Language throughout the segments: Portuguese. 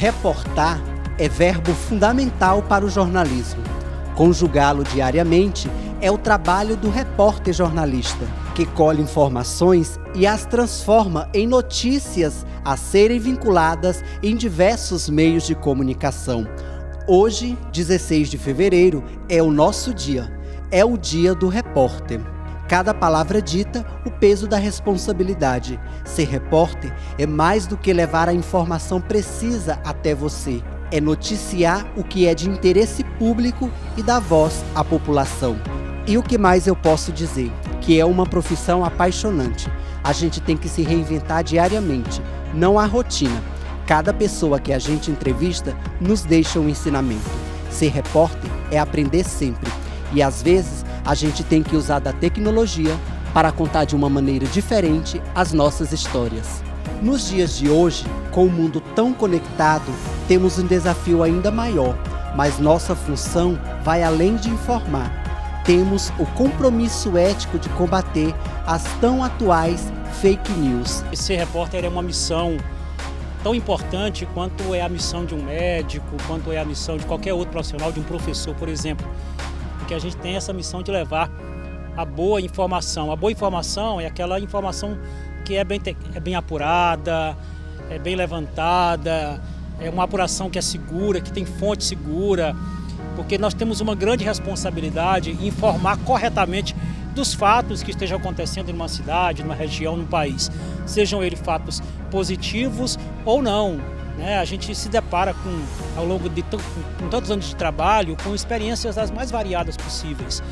Reportar é verbo fundamental para o jornalismo. Conjugá-lo diariamente é o trabalho do repórter jornalista, que colhe informações e as transforma em notícias a serem vinculadas em diversos meios de comunicação. Hoje, 16 de fevereiro, é o nosso dia. É o dia do repórter. Cada palavra dita, o peso da responsabilidade. Ser repórter é mais do que levar a informação precisa até você. É noticiar o que é de interesse público e dar voz à população. E o que mais eu posso dizer? Que é uma profissão apaixonante. A gente tem que se reinventar diariamente. Não há rotina. Cada pessoa que a gente entrevista nos deixa um ensinamento. Ser repórter é aprender sempre. E às vezes a gente tem que usar da tecnologia para contar de uma maneira diferente as nossas histórias. Nos dias de hoje, com o mundo tão conectado, temos um desafio ainda maior, mas nossa função vai além de informar. Temos o compromisso ético de combater as tão atuais fake news. Ser repórter é uma missão tão importante quanto é a missão de um médico, quanto é a missão de qualquer outro profissional, de um professor, por exemplo. Porque a gente tem essa missão de levar a boa informação. A boa informação é aquela informação que é bem apurada, é bem levantada, é uma apuração que é segura, que tem fonte segura, porque nós temos uma grande responsabilidade em informar corretamente dos fatos que estejam acontecendo numa cidade, numa região, num país. Sejam eles fatos positivos ou não. A gente se depara ao longo de com tantos anos de trabalho, com experiências das mais variadas possíveis.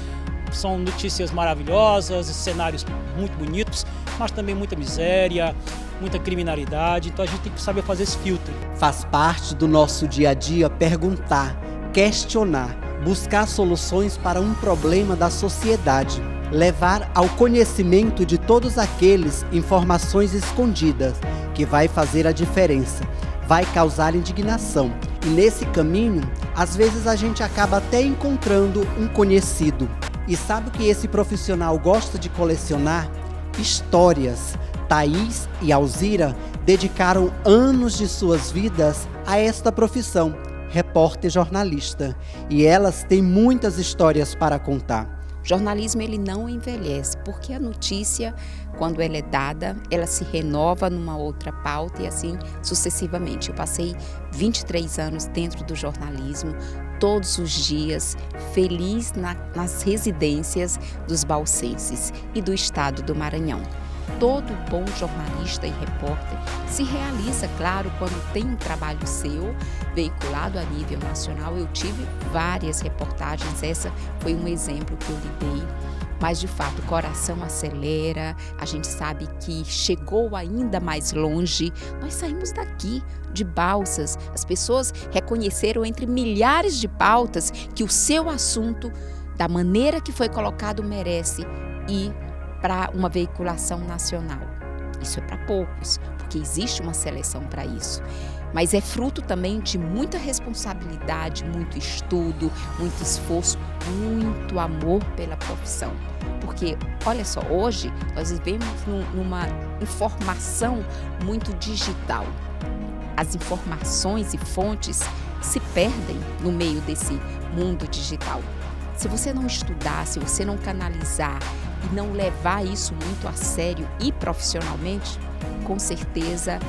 São notícias maravilhosas, cenários muito bonitos, mas também muita miséria, muita criminalidade. Então a gente tem que saber fazer esse filtro. Faz parte do nosso dia a dia perguntar, questionar, buscar soluções para um problema da sociedade. Levar ao conhecimento de todos aqueles informações escondidas, que vai fazer a diferença. Vai causar indignação. E nesse caminho, às vezes a gente acaba até encontrando um conhecido. E sabe o que esse profissional gosta de colecionar? Histórias. Thaís e Alzira dedicaram anos de suas vidas a esta profissão, repórter jornalista. E elas têm muitas histórias para contar. O jornalismo ele não envelhece, porque a notícia, quando ela é dada, ela se renova numa outra pauta e assim sucessivamente. Eu passei 23 anos dentro do jornalismo, todos os dias, feliz nas residências dos balsenses e do estado do Maranhão. Todo bom jornalista e repórter se realiza, claro, quando tem um trabalho seu veiculado a nível nacional. Eu tive várias reportagens, essa foi um exemplo que eu lhe dei. Mas, de fato, o coração acelera, a gente sabe que chegou ainda mais longe. Nós saímos daqui, de Balsas. As pessoas reconheceram entre milhares de pautas que o seu assunto, da maneira que foi colocado, merece ir para uma veiculação nacional. Isso é para poucos, porque existe uma seleção para isso. Mas é fruto também de muita responsabilidade, muito estudo, muito esforço, muito amor pela profissão. Porque, olha só, hoje nós vivemos numa informação muito digital. As informações e fontes se perdem no meio desse mundo digital. Se você não estudar, se você não canalizar e não levar isso muito a sério e profissionalmente, com certeza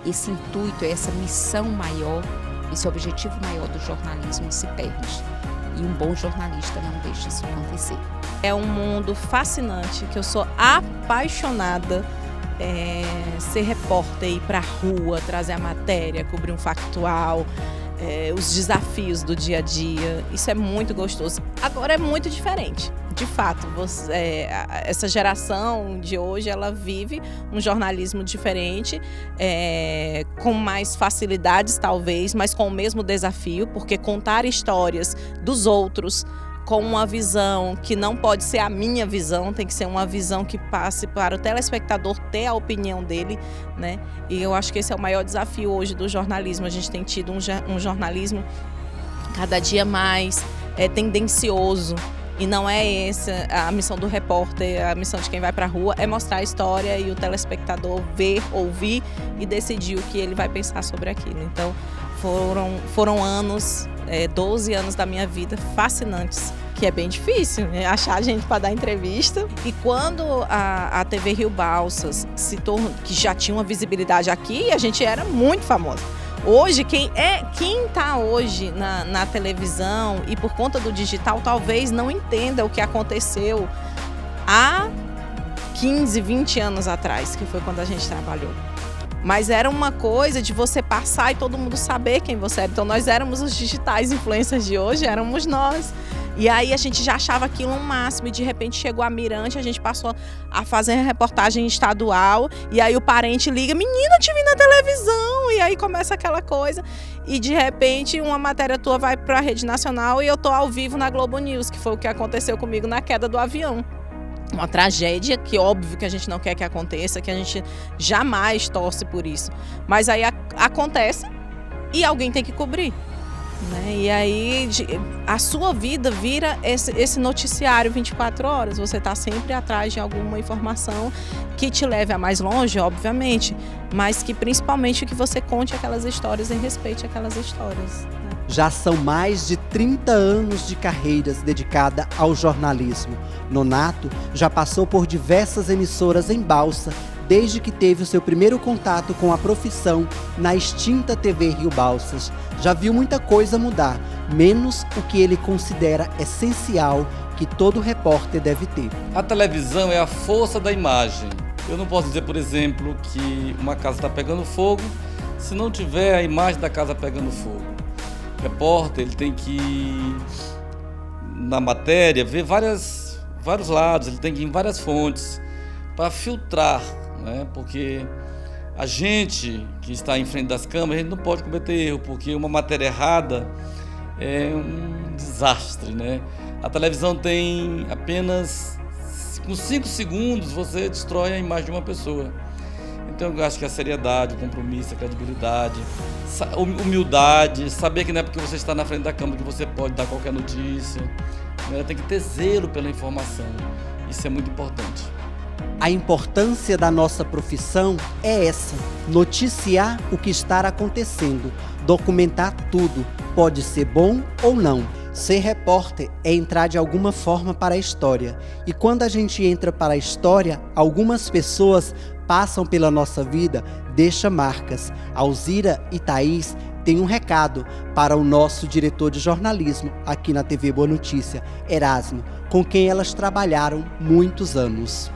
esse intuito, essa missão maior, esse objetivo maior do jornalismo se perde. E um bom jornalista não deixa isso acontecer. É um mundo fascinante, que eu sou apaixonada. Ser repórter, ir para a rua, trazer a matéria, cobrir um factual, os desafios do dia a dia, isso é muito gostoso. Agora é muito diferente. De fato, essa geração de hoje, ela vive um jornalismo diferente, com mais facilidades talvez, mas com o mesmo desafio, porque contar histórias dos outros com uma visão que não pode ser a minha visão, tem que ser uma visão que passe para o telespectador ter a opinião dele, né? E eu acho que esse é o maior desafio hoje do jornalismo. A gente tem tido um jornalismo cada dia mais tendencioso, E não é essa a missão do repórter, a missão de quem vai para a rua é mostrar a história e o telespectador ver, ouvir e decidir o que ele vai pensar sobre aquilo. Então foram anos, 12 anos da minha vida fascinantes, que é bem difícil, né? Achar gente para dar entrevista. E quando a TV Rio Balsas se tornou, que já tinha uma visibilidade aqui, a gente era muito famosa. Hoje, quem está hoje na televisão e por conta do digital talvez não entenda o que aconteceu há 15, 20 anos atrás, que foi quando a gente trabalhou. Mas era uma coisa de você passar e todo mundo saber quem você era. Então nós éramos os digitais influencers de hoje, éramos nós. E aí a gente já achava aquilo um máximo e de repente chegou a Mirante, a gente passou a fazer reportagem estadual e aí o parente liga, menina, te vi na televisão, e aí começa aquela coisa e de repente uma matéria tua vai para a rede nacional e eu tô ao vivo na Globo News, que foi o que aconteceu comigo na queda do avião. Uma tragédia que óbvio que a gente não quer que aconteça, que a gente jamais torce por isso, mas aí acontece e alguém tem que cobrir. Né? E aí a sua vida vira esse noticiário 24 horas. Você está sempre atrás de alguma informação que te leve a mais longe, obviamente, mas que principalmente que você conte aquelas histórias e respeite aquelas histórias. Né? Já são mais de 30 anos de carreiras dedicada ao jornalismo. Nonato já passou por diversas emissoras em Balsa, desde que teve o seu primeiro contato com a profissão na extinta TV Rio Balsas. Já viu muita coisa mudar, menos o que ele considera essencial que todo repórter deve ter. A televisão é a força da imagem. Eu não posso dizer, por exemplo, que uma casa está pegando fogo se não tiver a imagem da casa pegando fogo. O repórter ele tem que, na matéria, ver vários lados, ele tem que ir em várias fontes para filtrar. Né? Porque a gente que está em frente das câmeras, a gente não pode cometer erro, porque uma matéria errada é um desastre, né? A televisão tem apenas, com 5 segundos, você destrói a imagem de uma pessoa. Então eu acho que a seriedade, o compromisso, a credibilidade, humildade, saber que não é porque você está na frente da câmera que você pode dar qualquer notícia, né? Tem que ter zelo pela informação, isso é muito importante. A importância da nossa profissão é essa: noticiar o que está acontecendo, documentar tudo, pode ser bom ou não. Ser repórter é entrar de alguma forma para a história. E quando a gente entra para a história, algumas pessoas passam pela nossa vida, deixam marcas. Alzira e Thaís têm um recado para o nosso diretor de jornalismo aqui na TV Boa Notícia, Erasmo, com quem elas trabalharam muitos anos.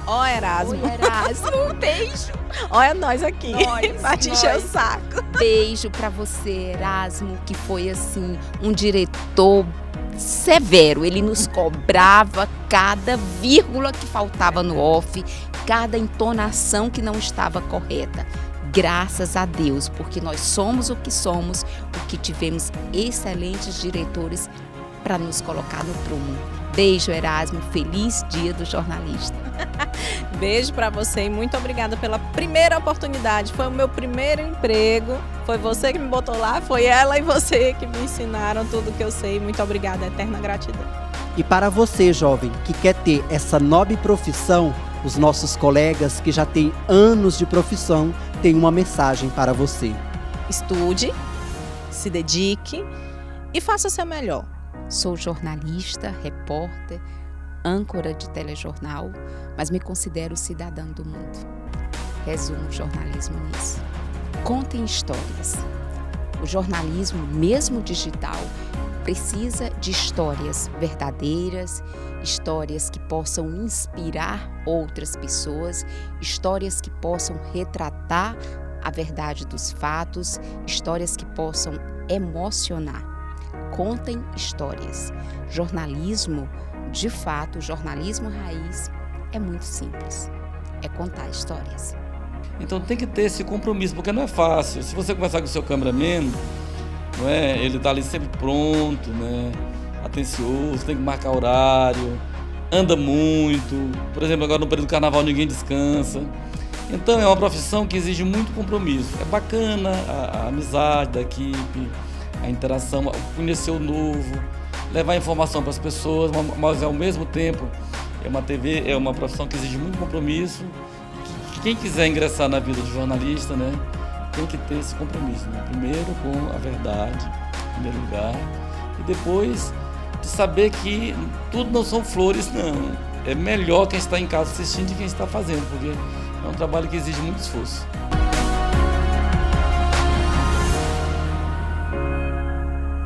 Ó, Erasmo. Oi, Erasmo, beijo. Olha nós aqui, pra te encher o saco. Beijo pra você, Erasmo, que foi assim, um diretor severo. Ele nos cobrava cada vírgula que faltava no off, cada entonação que não estava correta. Graças a Deus, porque nós somos o que somos, porque tivemos excelentes diretores para nos colocar no prumo. Beijo, Erasmo. Feliz Dia do Jornalista. Beijo pra você e muito obrigada pela primeira oportunidade. Foi o meu primeiro emprego. Foi você que me botou lá, foi ela e você que me ensinaram tudo que eu sei. Muito obrigada, eterna gratidão. E para você, jovem, que quer ter essa nobre profissão, os nossos colegas que já têm anos de profissão têm uma mensagem para você. Estude, se dedique e faça o seu melhor. Sou jornalista, repórter, âncora de telejornal, mas me considero cidadã do mundo. Resumo o jornalismo nisso. Contem histórias. O jornalismo, mesmo digital, precisa de histórias verdadeiras, histórias que possam inspirar outras pessoas, histórias que possam retratar a verdade dos fatos, histórias que possam emocionar. Contem histórias. Jornalismo, de fato, jornalismo raiz é muito simples. É contar histórias. Então tem que ter esse compromisso, porque não é fácil. Se você conversar com o seu cameraman, não é? Ele está ali sempre pronto, né? Atencioso, tem que marcar horário, anda muito. Por exemplo, agora no período do carnaval ninguém descansa. Então é uma profissão que exige muito compromisso. É bacana a amizade da equipe, a interação, conhecer o novo, levar informação para as pessoas, mas ao mesmo tempo é uma profissão que exige muito compromisso. Quem quiser ingressar na vida de jornalista, né, tem que ter esse compromisso, né? Primeiro com a verdade, em primeiro lugar, e depois de saber que tudo não são flores, não. É melhor quem está em casa assistindo de quem está fazendo, porque é um trabalho que exige muito esforço.